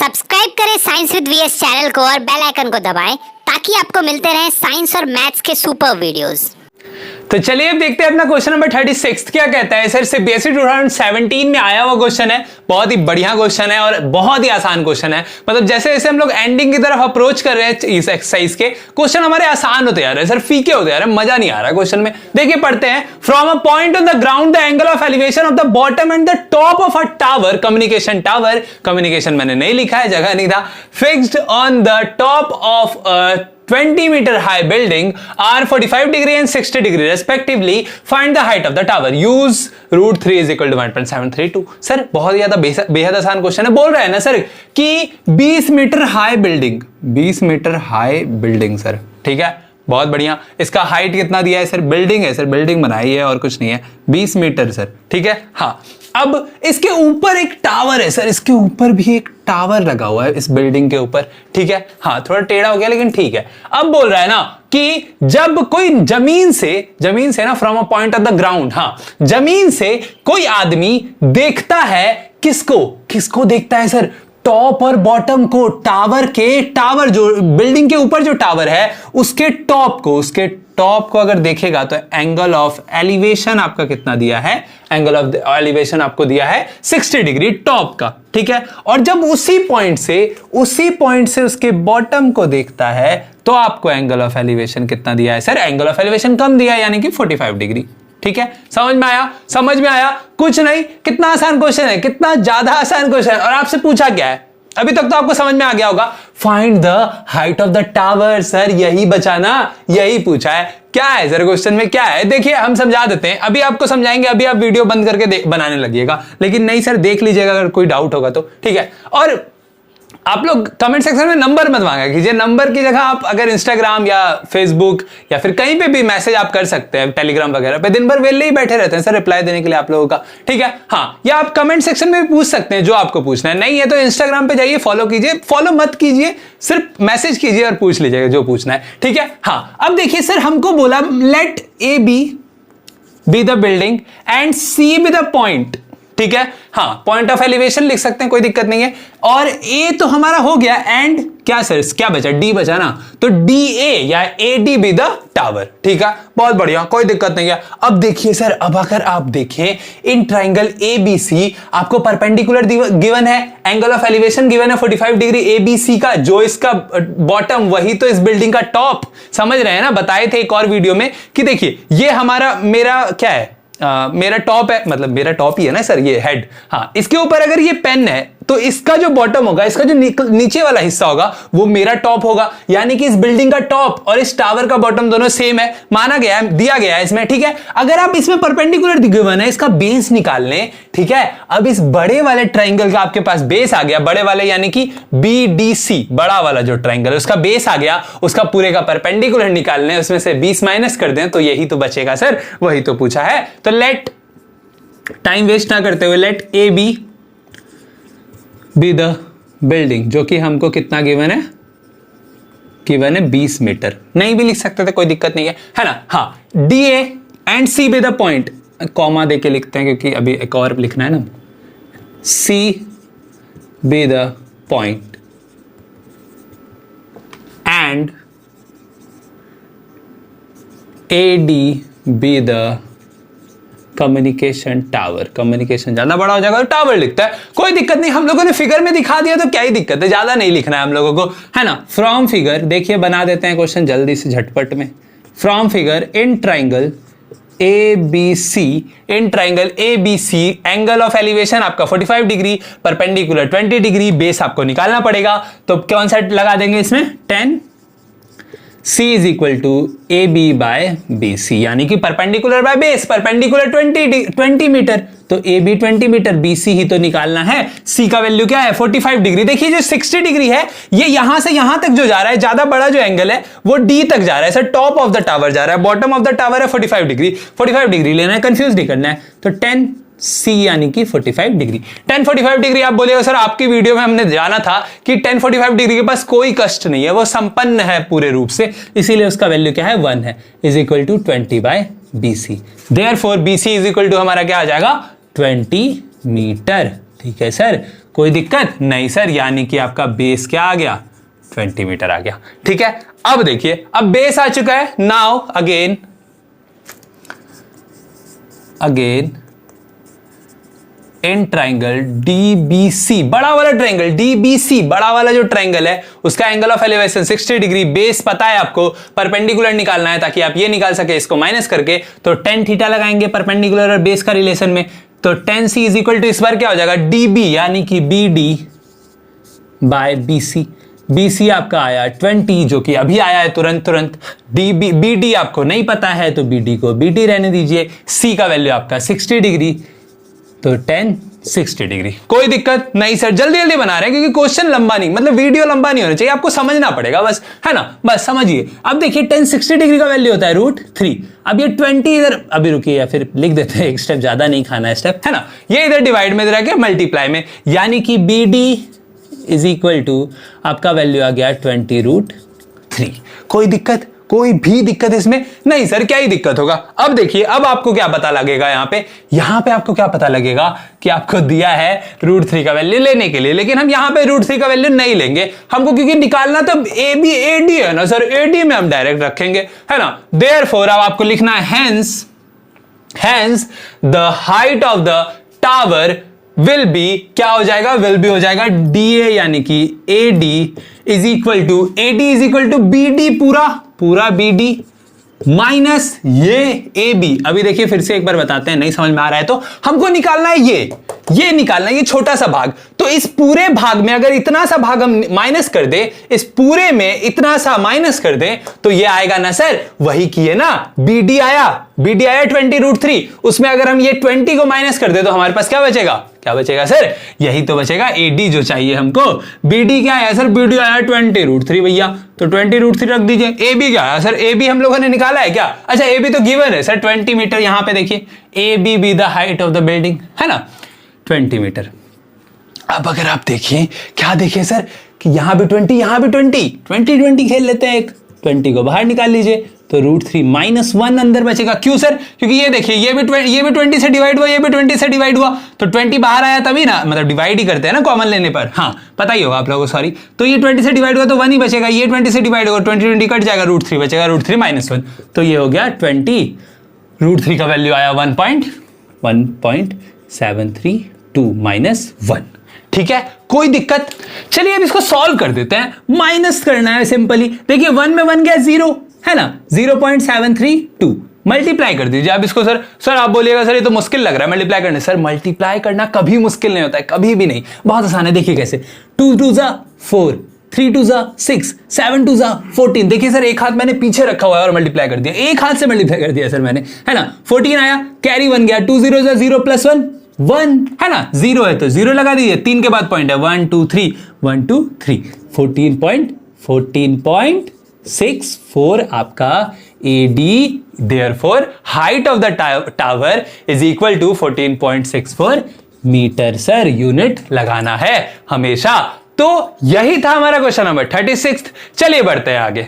Subscribe करें science with VS channel को और बेल आइकन को दबाएं ताकि आपको मिलते रहें साइंस और मैथ्स के सुपर वीडियोस। तो चलिए अब देखते हैं अपना क्वेश्चन नंबर 36 क्या कहता है। सर सीबीएसई 2017 में आया हुआ क्वेश्चन है, बहुत ही बढ़िया क्वेश्चन है और बहुत ही आसान क्वेश्चन है। मतलब जैसे जैसे हम लोग एंडिंग की तरफ अप्रोच कर रहे हैं इस एक्सरसाइज के, क्वेश्चन हमारे आसान होते जा रहे हैं सर, फीके होते जा रहे हैं, मजा नहीं आ रहा क्वेश्चन में। देखिए पढ़ते हैं। From a point on the ground the angle of elevation of the bottom and the top of a tower, communication मैंने नहीं लिखा है, जगह नहीं था, fixed on the top of 20 meter high building are 45 degree and 60 degree respectively. Find the height of the tower. Use root 3 is equal to 1.732. Sir बहुत ज्यादा बेहद आसान क्वेश्चन है। बोल रहा है ना सर कि 20 metre high building, 20 metre high building sir, ठीक है, बहुत बढ़िया। इसका हाइट कितना दिया है सर? बिल्डिंग है सर, बिल्डिंग बनाई है और कुछ नहीं है, 20 मीटर सर, ठीक है। हाँ, अब इसके ऊपर एक टावर है सर, इसके ऊपर भी एक टावर लगा हुआ है इस बिल्डिंग के ऊपर, ठीक है। हाँ, थोड़ा टेढ़ा हो गया लेकिन ठीक है। अब बोल रहा है ना कि जब कोई जमीन से ना, from a point of the ground, हाँ, जमीन से कोई आदमी देखता है, किसको देखता है सर? टॉप और बॉटम को, टावर जो बिल्डिंग के ऊपर जो टावर है उसके टॉप को अगर देखेगा तो एंगल ऑफ एलिवेशन आपका कितना दिया है? एंगल ऑफ एलिवेशन आपको दिया है 60 डिग्री टॉप का, ठीक है। और जब उसी पॉइंट से उसके बॉटम को देखता है तो आपको एंगल ऑफ एलिवेशन कितना दिया है सर? एंगल ऑफ एलिवेशन कम दिया है, यानी कि 45 डिग्री, ठीक है। समझ में आया? कुछ नहीं, कितना आसान क्वेश्चन है, कितना ज्यादा आसान क्वेश्चन है। और आपसे पूछा क्या है? अभी तक तो आपको समझ में आ गया होगा, find the height of the tower. Sir यही बचा ना, यही पूछा है। क्या है सर क्वेश्चन में, क्या है? देखिए हम समझा देते हैं, अभी आपको समझाएंगे, अभी आप वीडियो बंद करके बनाने लगिएगा, लेकिन नहीं सर देख लीजिएगा अगर कोई डाउट होगा तो, ठीक है। और आप लोग कमेंट सेक्शन में नंबर मत मांगा कीजिए, नंबर की जगह आप अगर इंस्टाग्राम या फेसबुक या फिर कहीं पे भी मैसेज आप कर सकते हैं, टेलीग्राम वगैरह पे, दिन भर वेले ही बैठे रहते हैं सर रिप्लाई देने के लिए आप लोगों का, ठीक है। हाँ, या आप कमेंट सेक्शन में भी पूछ सकते हैं जो आपको पूछना है। नहीं है तो इंस्टाग्राम पे जाइए, फॉलो कीजिए, फॉलो मत कीजिए, सिर्फ मैसेज कीजिए और पूछ लीजिएगा जो पूछना है, ठीक है। हाँ, अब देखिए सर हमको बोला let A B the building and C B the point, ठीक है। हाँ, पॉइंट ऑफ एलिवेशन लिख सकते हैं, कोई दिक्कत नहीं है। और ए तो हमारा हो गया, एंड क्या सर, क्या बचा? डी बचा ना, तो डी ए या ए डी बी द टावर, ठीक है, बहुत बढ़िया, कोई दिक्कत नहीं है। अब देखिए सर, अब अगर आप देखें इन ट्राइंगल ए बी सी, आपको परपेंडिकुलर गिवन है, एंगल ऑफ एलिवेशन गिवन है 45 डिग्री ए बी सी का, जो इसका बॉटम वही तो इस बिल्डिंग का टॉप, समझ रहे हैं ना, बताए थे एक और वीडियो में कि देखिए ये मेरा क्या है, मेरा टॉप है, मतलब मेरा टॉप ही है ना सर, ये हेड। हाँ, इसके ऊपर अगर ये पेन है तो इसका जो बॉटम होगा, इसका जो नीचे वाला हिस्सा होगा वो मेरा टॉप होगा, यानी कि इस बिल्डिंग का टॉप और इस टावर का बॉटम दोनों सेम है, माना गया है, दिया गया है इसमें, ठीक है। अगर आप इसमें परपेंडिकुलर गिवन है, इसका बेस निकाल लें, ठीक है। अब इस बड़े वाले ट्राइंगल का आपके पास बेस आ गया, बड़े वाले यानी कि BDC, बड़ा वाला जो ट्राइंगल है उसका बेस आ गया, उसका पूरे का परपेंडिकुलर निकाल लें, उसमें से 20 माइनस कर दें तो यही तो बचेगा सर, वही तो पूछा है। तो लेट, टाइम वेस्ट ना करते हुए, let A B the building, जो कि हमको कितना गिवन है? गिवन है 20 मीटर, नहीं भी लिख सकते थे, कोई दिक्कत नहीं है ना। हाँ, D A and C B the point, comma देके लिखते हैं क्योंकि अभी एक और लिखना है ना, C B the point and A D B the communication tower. Communication ज्यादा बड़ा हो जाएगा तो टावर लिखता है, कोई दिक्कत नहीं, हम लोगों ने फिगर में दिखा दिया तो क्या ही दिक्कत है, ज्यादा नहीं लिखना है हम लोगों को, है ना। फ्रॉम फिगर, देखिए बना देते हैं क्वेश्चन जल्दी से झटपट में। From figure in triangle A B C, angle of elevation आपका 45 डिग्री, परपेंडिकुलर 20 डिग्री, बेस आपको निकालना पड़ेगा, तो कौन सा लगा देंगे इसमें? 10 C is equal to A B by B C, यानी कि perpendicular by base, perpendicular 20 metre, तो A B 20 metre, B C ही तो निकालना है। C का वैल्यू क्या है? 45 डिग्री। देखिए जो 60 डिग्री है, ये यहां से यहां तक जो जा रहा है, ज्यादा बड़ा जो एंगल है वो D तक जा रहा है sir, top of the tower जा रहा है, बॉटम ऑफ द टावर है 45 डिग्री लेना है, कंफ्यूज नहीं करना है। तो 10 C यानी कि 45 डिग्री, 10-45 डिग्री। आप बोलेगा सर आपकी वीडियो में हमने जाना था कि 10-45 डिग्री के पास कोई कष्ट नहीं है, वो संपन्न है पूरे रूप से, इसीलिए उसका वैल्यू क्या है? 1 है, is equal to 20 by BC। Therefore BC is equal to हमारा क्या आ जाएगा? 20 मीटर, ठीक है सर, कोई दिक्कत नहीं सर, यानी कि आपका बेस क्या आ गया, 20 मीटर आ गया। ठीक है, अब देखिए, अब बेस आ चुका है। Now again in triangle DBC, बड़ा वाला ट्राइंगल डीबीसी, बड़ा वाला जो ट्राइंगल है उसका angle of elevation 60 degree, base पता है आपको, परपेंडिकुलर निकालना है ताकि आप ये निकाल सके इसको माइनस करके, तो tan थीटा लगाएंगे परपेंडिकुलर और बेस का रिलेशन में, तो tan c is equal to इस बार क्या हो जाएगा db, यानी कि bd बाय bc। BC आपका आया 20, जो कि अभी आया है तुरंत। BD आपको नहीं पता है तो BD को BD रहने दीजिए। C का वैल्यू आपका 60 डिग्री, तो tan 60 डिग्री। कोई दिक्कत नहीं सर, जल्दी जल्दी बना रहे हैं क्योंकि क्वेश्चन लंबा नहीं, मतलब वीडियो लंबा नहीं होना चाहिए, आपको समझना पड़ेगा बस, है ना, बस समझिए। अब देखिए tan 60 डिग्री का वैल्यू होता है √3। अब ये 20 इधर, अभी रुकिए या फिर लिख देते हैं, एक स्टेप ज्यादा नहीं खाना है स्टेप, है ना, ये इधर डिवाइड में रह के मल्टीप्लाई में, यानी कि BD इज इक्वल टू आपका वैल्यू आ गया 20√3। कोई दिक्कत, कोई भी दिक्कत इसमें नहीं सर, क्या ही दिक्कत होगा। अब देखिए, अब आपको क्या पता लगेगा, यहां पे आपको क्या पता लगेगा कि आपको दिया है √3 का वैल्यू लेने के लिए, लेकिन हम यहां पे √3 का वैल्यू नहीं लेंगे, हमको क्योंकि निकालना तो AB AD है ना सर, AD में हम डायरेक्ट रखेंगे, है ना। देयरफॉर अब आपको लिखना है hence the height of the tower will be, क्या हो जाएगा, विल बी हो जाएगा DA, यानी कि AD is equal to BD, पूरा BD माइनस ये AB। अभी देखिए फिर से एक बार बताते हैं, नहीं समझ में आ रहा है तो हमको निकालना है ये निकालना है, ये छोटा सा भाग, तो इस पूरे भाग में अगर इतना सा भाग हम माइनस कर दे, इस पूरे में इतना सा माइनस कर दे, तो ये आएगा ना सर, वही किए ना, BD आया 20√3, उसमें अगर हम ये 20 को माइनस कर दे तो हमारे पास क्या बचेगा सर, यही तो बचेगा AD जो चाहिए हमको। BD क्या आया सर, BD आया 20√3 भैया, तो 20√3 रख दीजिए। AB क्या आया सर, AB हम लोगों ने निकाला है क्या, अच्छा AB तो गिवन है सर 20 मीटर, यहां पे देखिए AB be the height of the building, है ना, 20 मीटर। अब अगर आप देखिए, क्या देखिए सर कि यहां भी 20, यहां भी 20 खेल लेते हैं, एक 20 को बाहर निकाल लीजिए, तो √3 -1 अंदर बचेगा। क्यों सर, क्योंकि ये देखिए ये भी 20 से डिवाइड हुआ, ये भी 20 से डिवाइड हुआ, तो 20 बाहर आया तभी ना, मतलब डिवाइड ही करते हैं ना कॉमन लेने पर, हाँ पता ही होगा आप लोगों को, सॉरी। तो ये 20 से डिवाइड हुआ तो 1 ही बचेगा, ये 20 से डिवाइड होगा, 20 कट जाएगा, √3 बचेगा, √3 -1, तो ये हो गया 20, √3 का वैल्यू आया 1.7322 -1। ठीक है, कोई दिक्कत। चलिए अब इसको सॉल्व कर देते हैं, माइनस करना है सिंपली। देखिए 1 में 1 गया 0, है ना, 0.732 मल्टीप्लाई कर दीजिए। अब इसको सर आप बोलिएगा सर ये तो मुश्किल लग रहा है मल्टीप्लाई करने, सर मल्टीप्लाई करना कभी मुश्किल नहीं होता है, कभी भी नहीं, बहुत आसान है। देखिए कैसे, 2 2 जा 4, 3 2 जा 6, 7 2 जा 14। देखिए सर एक हाथ मैंने पीछे रखा हुआ है और मल्टीप्लाई कर दिया, एक हाथ से मल्टीप्लाई कर दिया सर मैंने, है ना। 14 आया, कैरी 1 गया, 2 0 जा 0 + 1 1, है ना, 0 है तो 0 लगा दीजिए, 3 के बाद पॉइंट है, 1 2 3 1 2 3, 14.64 आपका AD, therefore height of the tower is equal to 14.64 metre. Sir unit लगाना है हमेशा। तो यही था हमारा क्वेश्चन नंबर 36। चलिए बढ़ते हैं आगे।